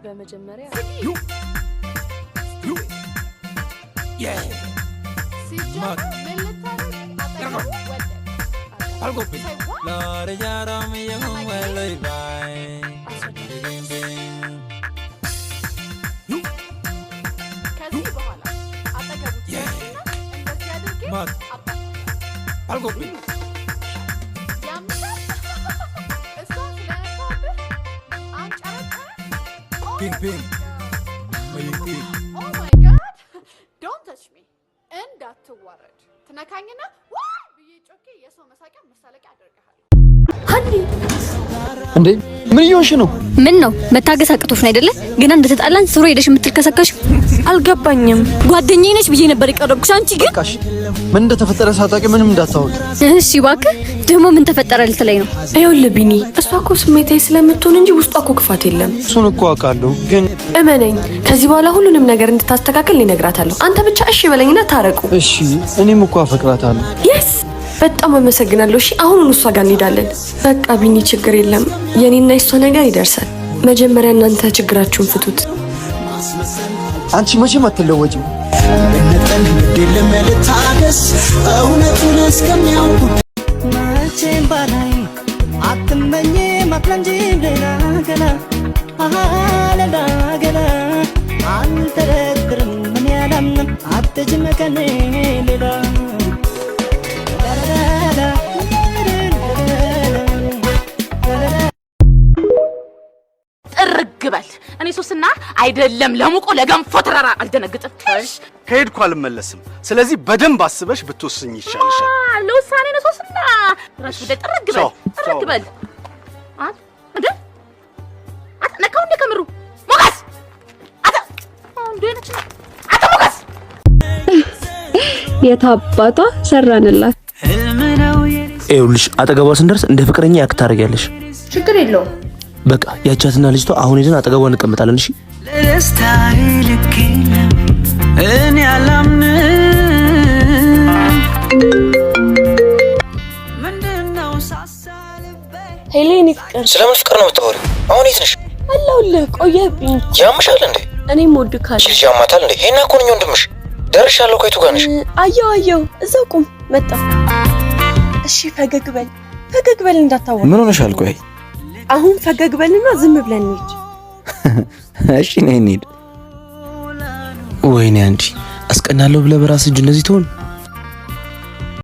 በመጀመሪያ Ping ping. Oh my god. Don't touch me. እንዳትዋረድ ትነካኝና ዋይ ብዬ ጮኬ የሰው መሳቂያ መሳለቂያ አደርጋለሁ። ሀኒ እንዴ ምን እየሆንሽ ነው? ምን ነው መታገስ አቅቶሽ ነው አይደለ? ገና እንደተጣላን ሱሮ ሄደሽ የምትልከሰከሽ አልገባኝም። ጓደኛዬ ነች ብዬ ነበር የቀረብኩሽ። አንቺ ግን በቃሽ። ምን እንደተፈጠረ ሳታውቂ ምንም እንዳታወቂ። እሺ እባክህ ደግሞ ምን ተፈጠረ ልትለኝ ነው? ይኸውልህ ቢኒ፣ እሷ እኮ ስሜታዊ ስለምትሆን እንጂ ውስጧ እኮ ክፋት የለም። እሱን እኮ አውቃለሁ፣ ግን እመነኝ፣ ከዚህ በኋላ ሁሉንም ነገር እንድታስተካክል እነግራታለሁ። አንተ ብቻ እሺ በለኝና ታረቁ። እሺ እኔም እኮ አፈቅራታለሁ። የስ በጣም አመሰግናለሁ። እሺ አሁን እሷ ጋር እንሄዳለን። በቃ ቢኒ ችግር የለም፣ የኔና የሷ ነገር ይደርሳል። መጀመሪያ እናንተ ችግራችሁን ፍቱት። አንቺ መቼም አትለወጪም። እንጠን ደለም ለታገስ እውነቱን እስከሚያውቁ መቼም ባላይ አትመኝ ማክለንጂ ለናገና አሃለና ገና አንተረድርም ምን ያላምንም አትጅም ከኔ ሌላ ጥርግበል እኔ ሶስና አይደለም ለሙቆ ለገንፎ ተራራ አልደነግጥም። ከሄድኩ አልመለስም። ስለዚህ በደንብ አስበሽ ብትወስኝ ይሻልሻል። ለውሳኔ ነው ሶስና ራስ ወደ ጥርግበል እንዴ ነካው እንደ ከምሩ ሞጋስ እንዴ ነች ሞጋስ የታባቷ ሰራንላት። ይኸውልሽ አጠገቧ ስንደርስ እንደ ፍቅረኛ ያክት ታደርጊያለሽ። ችግር የለውም። በቃ ያቻትና ልጅቷ አሁን ሄደን አጠገቧ እንቀመጣለን። እሺ ለስታይ ልክና እኔ አላምንም ምንድነው ሳሳልበ ሄሌኒ ፍቅር፣ ስለምን ፍቅር ነው የምታወሪው? አሁን የት ነሽ? አለሁልህ። ቆየህብኝ። ያምሻል እንዴ? እኔም ወድካለሁ። ልጅ ያማታል እንዴ? ሄና እኮ ነኝ ወንድምሽ። ደርሻለሁ። ከየቱ ጋር ነሽ? አየሁ። እዛው ቁም። መጣሁ። እሺ ፈገግ በል እንዳታወራ። ምን ሆነሻል? ቆይ አሁን ፈገግ በልና ዝም ብለን እንሂድ። እሺ ነይ እንሂድ። ወይኔ አንቺ አስቀናለሁ ብለህ በራስህ እጅ እንደዚህ ትሆን?